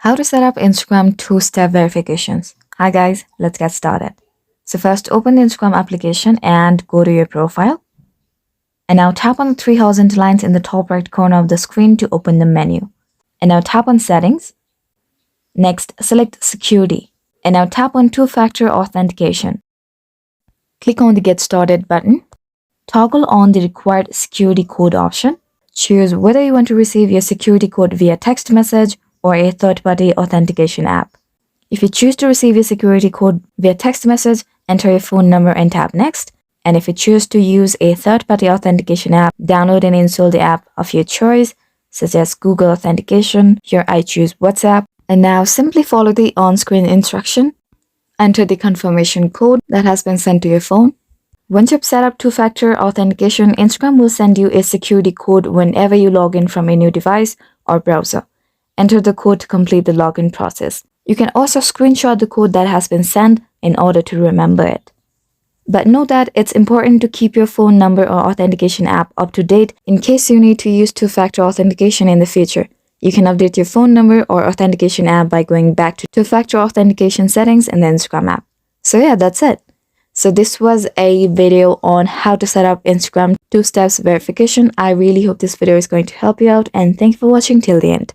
How to set up Instagram two-step verifications. Hi guys, let's get started. So first open the Instagram application and go to your profile. And now tap on the three horizontal lines in the top right corner of the screen to open the menu. And now tap on settings. Next, select security. And now tap on two-factor authentication. Click on the get started button. Toggle on the required security code option. Choose whether you want to receive your security code via text message or a third-party authentication app. If you choose to receive your security code via text message, enter your phone number and tap next. And if you choose to use a third-party authentication app, download and install the app of your choice, such as Google Authentication. Here I choose WhatsApp. And now simply follow the on-screen instruction. Enter the confirmation code that has been sent to your phone. Once you've set up two-factor authentication, Instagram will send you a security code whenever you log in from a new device or browser. Enter the code to complete the login process. You can also screenshot the code that has been sent in order to remember it. But note that it's important to keep your phone number or authentication app up to date in case you need to use two-factor authentication in the future. You can update your phone number or authentication app by going back to two-factor authentication settings in the Instagram app. So yeah, that's it. So this was a video on how to set up Instagram two-steps verification. I really hope this video is going to help you out, and thank you for watching till the end.